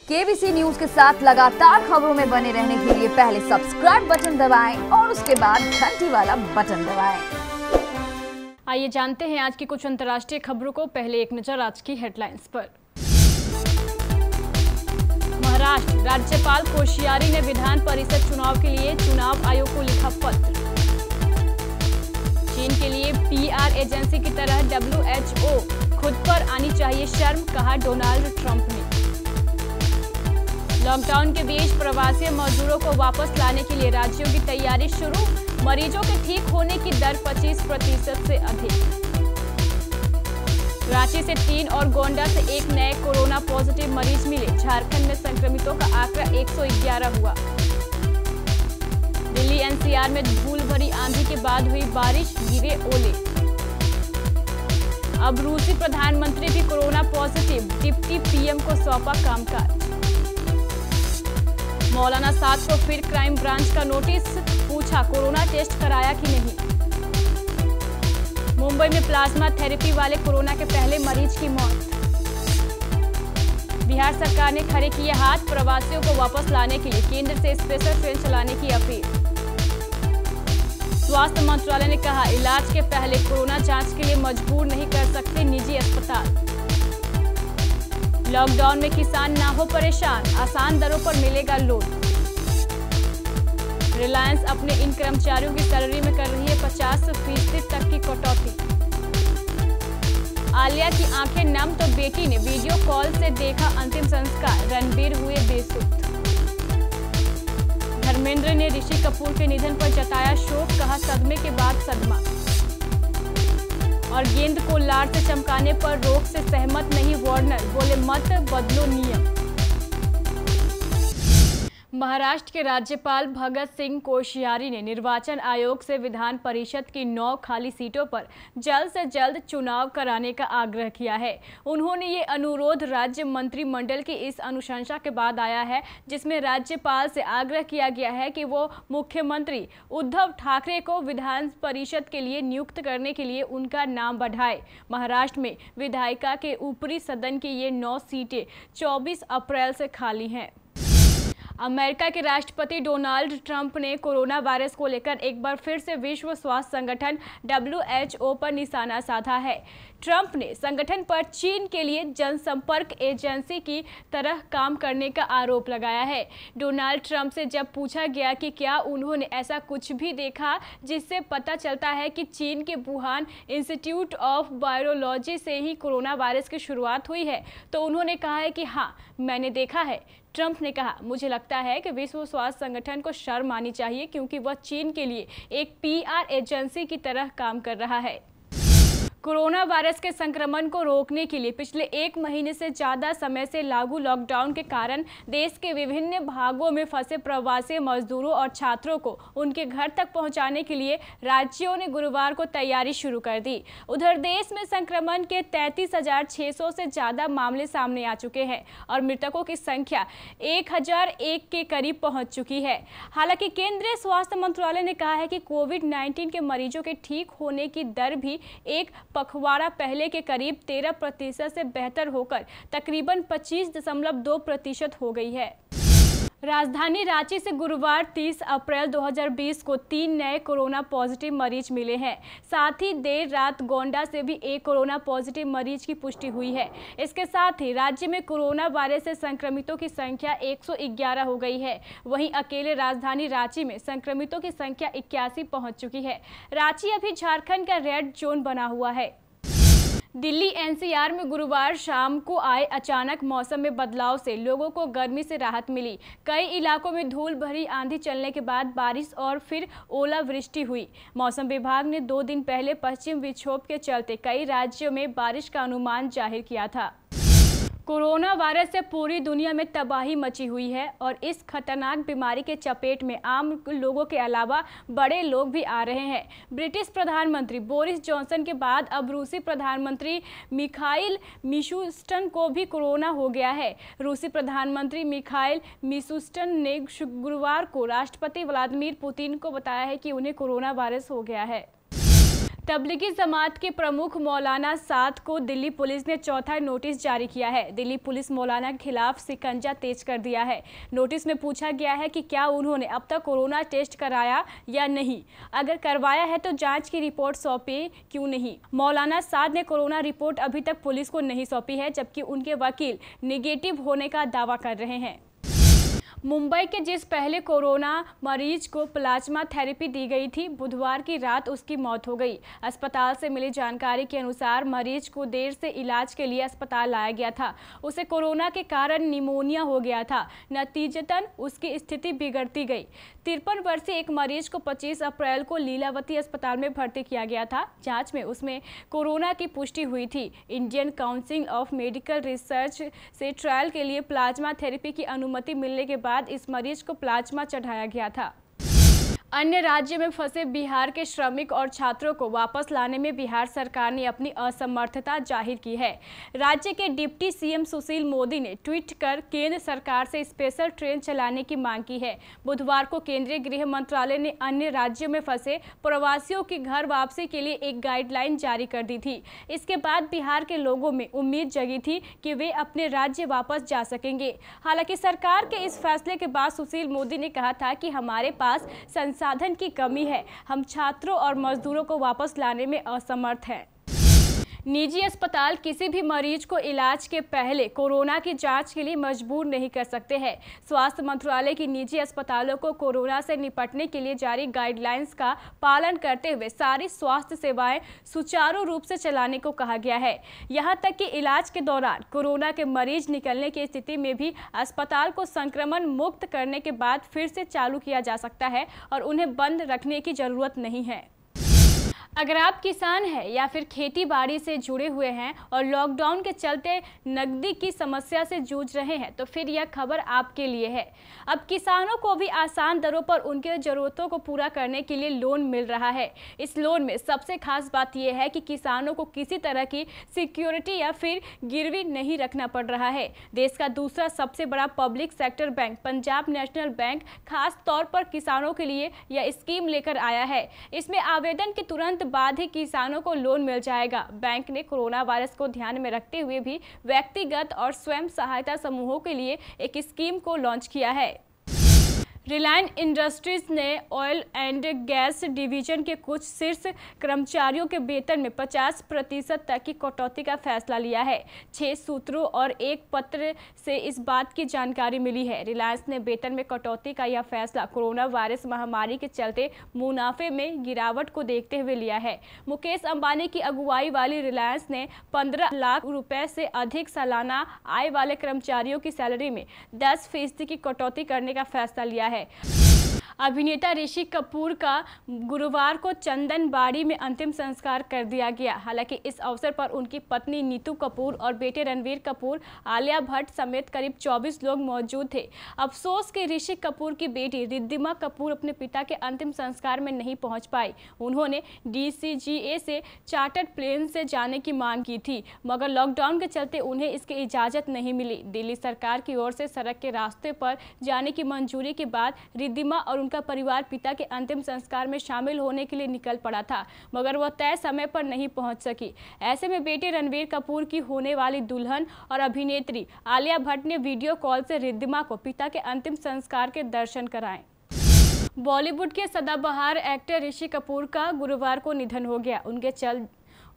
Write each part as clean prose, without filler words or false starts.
KBC news के साथ लगातार खबरों में बने रहने के लिए पहले सब्सक्राइब बटन दबाएं और उसके बाद घंटी वाला बटन दबाएं। आइए जानते हैं आज की कुछ अंतर्राष्ट्रीय खबरों को। पहले एक नजर आज की हेडलाइंस पर। महाराष्ट्र राज्यपाल कोश्यारी ने विधान परिषद चुनाव के लिए चुनाव आयोग को लिखा पत्र। चीन के लिए पीआर एजेंसी की तरह WHO खुद पर आनी चाहिए शर्म, कहा डोनाल्ड ट्रंप ने। लॉकडाउन के बीच प्रवासी मजदूरों को वापस लाने के लिए राज्यों की तैयारी शुरू। मरीजों के ठीक होने की दर 25% से अधिक। रांची से 3 और गोंडा से 1 नए कोरोना पॉजिटिव मरीज मिले। झारखंड में संक्रमितों का आंकड़ा 111 हुआ। दिल्ली NCR में धूल भरी आंधी के बाद हुई बारिश, गिरे ओले। अब रूसी प्रधानमंत्री भी कोरोना पॉजिटिव, डिप्टी PM को सौंपा कामकाज। मौलाना साद को फिर क्राइम ब्रांच का नोटिस, पूछा कोरोना टेस्ट कराया कि नहीं। मुंबई में प्लाज्मा थेरेपी वाले कोरोना के पहले मरीज की मौत। बिहार सरकार ने खड़े किए हाथ, प्रवासियों को वापस लाने के लिए केंद्र से स्पेशल ट्रेन चलाने की अपील। स्वास्थ्य मंत्रालय ने कहा इलाज के पहले कोरोना जांच के लिए मजबूर नहीं कर सकते निजी अस्पताल। लॉकडाउन में किसान ना हो परेशान, आसान दरों पर मिलेगा लोन। रिलायंस अपने इन कर्मचारियों की सैलरी में कर रही है 50% तक की कटौती। आलिया की आंखें नम तो बेटी ने वीडियो कॉल से देखा अंतिम संस्कार, रणबीर हुए बेसुध। धर्मेंद्र ने ऋषि कपूर के निधन पर जताया शोक, कहा सदमे के बाद सदमा। और गेंद को लार से चमकाने पर रोक से सहमत नहीं वार्नर, बोले मत बदलो नियम। महाराष्ट्र के राज्यपाल भगत सिंह कोश्यारी ने निर्वाचन आयोग से विधान परिषद की 9 खाली सीटों पर जल्द से जल्द चुनाव कराने का आग्रह किया है। उन्होंने ये अनुरोध राज्य मंत्रिमंडल की इस अनुशंसा के बाद आया है, जिसमें राज्यपाल से आग्रह किया गया है कि वो मुख्यमंत्री उद्धव ठाकरे को विधान परिषद के लिए नियुक्त करने के लिए उनका नाम बढ़ाए। महाराष्ट्र में विधायिका के ऊपरी सदन की ये 9 सीटें 24 अप्रैल से खाली हैं। अमेरिका के राष्ट्रपति डोनाल्ड ट्रंप ने कोरोना वायरस को लेकर एक बार फिर से विश्व स्वास्थ्य संगठन WHO पर निशाना साधा है। ट्रंप ने संगठन पर चीन के लिए जनसंपर्क एजेंसी की तरह काम करने का आरोप लगाया है। डोनाल्ड ट्रंप से जब पूछा गया कि क्या उन्होंने ऐसा कुछ भी देखा जिससे पता चलता है कि चीन के वुहान इंस्टीट्यूट ऑफ वायरोलॉजी से ही कोरोना वायरस की शुरुआत हुई है, तो उन्होंने कहा है कि हाँ, मैंने देखा है। ट्रंप ने कहा, मुझे लगता है कि विश्व स्वास्थ्य संगठन को शर्म आनी चाहिए क्योंकि वह चीन के लिए एक PR एजेंसी की तरह काम कर रहा है। कोरोना वायरस के संक्रमण को रोकने के लिए पिछले 1 महीने से ज़्यादा समय से लागू लॉकडाउन के कारण देश के विभिन्न भागों में फंसे प्रवासी मजदूरों और छात्रों को उनके घर तक पहुंचाने के लिए राज्यों ने गुरुवार को तैयारी शुरू कर दी। उधर देश में संक्रमण के 33,600 से ज़्यादा मामले सामने आ चुके हैं और मृतकों की संख्या 1001 के करीब पहुँच चुकी है। हालांकि केंद्रीय स्वास्थ्य मंत्रालय ने कहा है कि कोविड-19 के मरीजों के ठीक होने की दर भी एक पखवाड़ा पहले के करीब 13% से बेहतर होकर तकरीबन 25.2% हो गई है। राजधानी रांची से गुरुवार 30 अप्रैल 2020 को 3 नए कोरोना पॉजिटिव मरीज मिले हैं। साथ ही देर रात गोंडा से भी एक कोरोना पॉजिटिव मरीज की पुष्टि हुई है। इसके साथ ही राज्य में कोरोना वायरस से संक्रमितों की संख्या 111 हो गई है। वहीं अकेले राजधानी रांची में संक्रमितों की संख्या 81 पहुंच चुकी है। रांची अभी झारखंड का रेड जोन बना हुआ है। दिल्ली NCR में गुरुवार शाम को आए अचानक मौसम में बदलाव से लोगों को गर्मी से राहत मिली। कई इलाकों में धूल भरी आंधी चलने के बाद बारिश और फिर ओलावृष्टि हुई। मौसम विभाग ने 2 दिन पहले पश्चिम विक्षोभ के चलते कई राज्यों में बारिश का अनुमान जाहिर किया था। कोरोना वायरस से पूरी दुनिया में तबाही मची हुई है और इस खतरनाक बीमारी के चपेट में आम लोगों के अलावा बड़े लोग भी आ रहे हैं। ब्रिटिश प्रधानमंत्री बोरिस जॉनसन के बाद अब रूसी प्रधानमंत्री मिखाइल मिशुस्टिन को भी कोरोना हो गया है। रूसी प्रधानमंत्री मिखाइल मिशुस्टिन ने गुरुवार को राष्ट्रपति व्लादिमीर पुतिन को बताया है कि उन्हें कोरोना वायरस हो गया है। तबलीगी जमात के प्रमुख मौलाना साद को दिल्ली पुलिस ने चौथा नोटिस जारी किया है। दिल्ली पुलिस मौलाना के खिलाफ शिकंजा तेज कर दिया है। नोटिस में पूछा गया है कि क्या उन्होंने अब तक कोरोना टेस्ट कराया या नहीं, अगर करवाया है तो जांच की रिपोर्ट सौंपी क्यों नहीं। मौलाना साद ने कोरोना रिपोर्ट अभी तक पुलिस को नहीं सौंपी है, जबकि उनके वकील नेगेटिव होने का दावा कर रहे हैं। मुंबई के जिस पहले कोरोना मरीज को प्लाज्मा थेरेपी दी गई थी, बुधवार की रात उसकी मौत हो गई। अस्पताल से मिली जानकारी के अनुसार मरीज को देर से इलाज के लिए अस्पताल लाया गया था। उसे कोरोना के कारण निमोनिया हो गया था। नतीजतन उसकी स्थिति बिगड़ती गई। 53 वर्षीय एक मरीज को 25 अप्रैल को लीलावती अस्पताल में भर्ती किया गया था। जांच में उसमें कोरोना की पुष्टि हुई थी। Indian council of medical research से ट्रायल के लिए प्लाज्मा थेरेपी की अनुमति मिलने के बाद इस मरीज को प्लाज्मा चढ़ाया गया था। अन्य राज्य में फंसे बिहार के श्रमिक और छात्रों को वापस लाने में बिहार सरकार ने अपनी असमर्थता जाहिर की है। राज्य के डिप्टी सीएम सुशील मोदी ने ट्वीट कर केंद्र सरकार से स्पेशल ट्रेन चलाने की मांग की है। बुधवार को केंद्रीय गृह मंत्रालय ने अन्य राज्यों में फंसे प्रवासियों की घर वापसी के लिए एक गाइडलाइन जारी कर दी थी। इसके बाद बिहार के लोगों में उम्मीद जगी थी कि वे अपने राज्य वापस जा सकेंगे। हालांकि सरकार के इस फैसले के बाद सुशील मोदी ने कहा था कि हमारे पास संसाधन की कमी है, हम छात्रों और मजदूरों को वापस लाने में असमर्थ हैं। निजी अस्पताल किसी भी मरीज को इलाज के पहले कोरोना की जांच के लिए मजबूर नहीं कर सकते हैं। स्वास्थ्य मंत्रालय की निजी अस्पतालों को कोरोना से निपटने के लिए जारी गाइडलाइंस का पालन करते हुए सारी स्वास्थ्य सेवाएं सुचारू रूप से चलाने को कहा गया है। यहां तक कि इलाज के दौरान कोरोना के मरीज निकलने की स्थिति में भी अस्पताल को संक्रमण मुक्त करने के बाद फिर से चालू किया जा सकता है और उन्हें बंद रखने की जरूरत नहीं है। अगर आप किसान हैं या फिर खेती बाड़ी से जुड़े हुए हैं और लॉकडाउन के चलते नकदी की समस्या से जूझ रहे हैं, तो फिर यह खबर आपके लिए है। अब किसानों को भी आसान दरों पर उनके ज़रूरतों को पूरा करने के लिए लोन मिल रहा है। इस लोन में सबसे खास बात यह है कि किसानों को किसी तरह की सिक्योरिटी या फिर गिरवी नहीं रखना पड़ रहा है। देश का दूसरा सबसे बड़ा public sector bank Punjab national bank खास तौर पर किसानों के लिए यह स्कीम लेकर आया है। इसमें आवेदन के तुरंत बाद ही किसानों को लोन मिल जाएगा। बैंक ने कोरोना वायरस को ध्यान में रखते हुए भी व्यक्तिगत और स्वयं सहायता समूहों के लिए एक स्कीम को लॉन्च किया है। रिलायंस इंडस्ट्रीज ने ऑयल एंड गैस डिवीजन के कुछ शीर्ष कर्मचारियों के वेतन में 50% तक की कटौती का फैसला लिया है। 6 सूत्रों और एक पत्र से इस बात की जानकारी मिली है। रिलायंस ने वेतन में कटौती का यह फैसला कोरोना वायरस महामारी के चलते मुनाफे में गिरावट को देखते हुए लिया है। मुकेश अंबानी की अगुवाई वाली रिलायंस ने 15 लाख रुपए से अधिक सालाना आय वाले कर्मचारियों की सैलरी में 10% की कटौती करने का फैसला लिया है। अभिनेता ऋषि कपूर का गुरुवार को चंदनबाड़ी में अंतिम संस्कार कर दिया गया। हालांकि इस अवसर पर उनकी पत्नी नीतू कपूर और बेटे रणवीर कपूर, आलिया भट्ट समेत करीब 24 लोग मौजूद थे। अफसोस कि ऋषि कपूर की बेटी रिद्धिमा कपूर अपने पिता के अंतिम संस्कार में नहीं पहुंच पाई। उन्होंने DCGA से चार्टर्ड प्लेन से जाने की मांग की थी, मगर लॉकडाउन के चलते उन्हें इसकी इजाजत नहीं मिली। दिल्ली सरकार की ओर से सड़क के रास्ते पर जाने की मंजूरी के बाद रिद्धिमा और उनका परिवार पिता के अंतिम संस्कार में शामिल होने के लिए निकल पड़ा था, मगर वह तय समय पर नहीं पहुंच सकी। ऐसे में बेटे रणवीर कपूर की होने वाली दुल्हन और अभिनेत्री आलिया भट्ट ने वीडियो कॉल से रिद्धिमा को पिता के अंतिम संस्कार के दर्शन कराए। बॉलीवुड के सदाबहार एक्टर ऋषि कपूर का गुरुवार को निधन हो गया।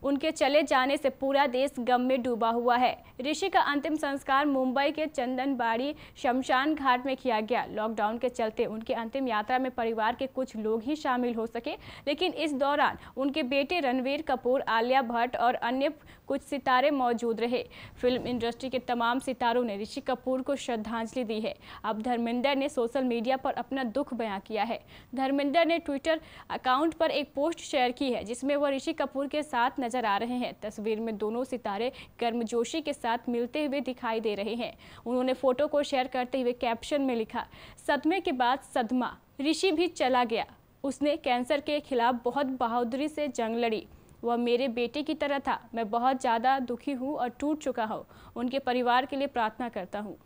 उनके चले जाने से पूरा देश गम में डूबा हुआ है। ऋषि का अंतिम संस्कार मुंबई के चंदनबाड़ी शमशान घाट में किया गया। लॉकडाउन के चलते उनकी अंतिम यात्रा में परिवार के कुछ लोग ही शामिल हो सके, लेकिन इस दौरान उनके बेटे रणवीर कपूर, आलिया भट्ट और अन्य कुछ सितारे मौजूद रहे। फिल्म इंडस्ट्री के तमाम सितारों ने ऋषि कपूर को श्रद्धांजलि दी है। अब धर्मेंद्र ने सोशल मीडिया पर अपना दुख बयां किया है। धर्मेंद्र ने ट्विटर अकाउंट पर एक पोस्ट शेयर की है, जिसमें वह ऋषि कपूर के साथ नजर आ रहे हैं। तस्वीर में दोनों सितारे गर्मजोशी के साथ मिलते हुए दिखाई दे रहे हैं। उन्होंने फोटो को शेयर करते हुए कैप्शन में लिखा, सदमे के बाद सदमा, ऋषि भी चला गया। उसने कैंसर के खिलाफ बहुत बहादुरी से जंग लड़ी। वह मेरे बेटे की तरह था। मैं बहुत ज़्यादा दुखी हूँ और टूट चुका हूँ। उनके परिवार के लिए प्रार्थना करता हूँ।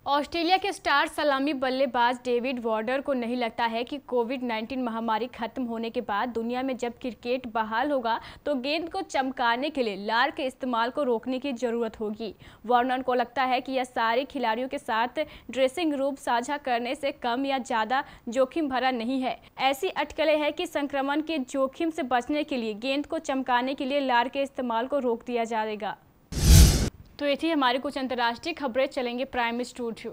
ऑस्ट्रेलिया के स्टार सलामी बल्लेबाज डेविड वार्नर को नहीं लगता है कि कोविड-19 महामारी खत्म होने के बाद दुनिया में जब क्रिकेट बहाल होगा तो गेंद को चमकाने के लिए लार के इस्तेमाल को रोकने की जरूरत होगी। वार्नर को लगता है कि यह सारे खिलाड़ियों के साथ ड्रेसिंग रूम साझा करने से कम या ज़्यादा जोखिम भरा नहीं है। ऐसी अटकलें हैं कि संक्रमण के जोखिम से बचने के लिए गेंद को चमकाने के लिए लार के इस्तेमाल को रोक दिया जाएगा। तो ये थी हमारी कुछ अंतर्राष्ट्रीय खबरें। चलेंगे प्राइम स्टूडियो।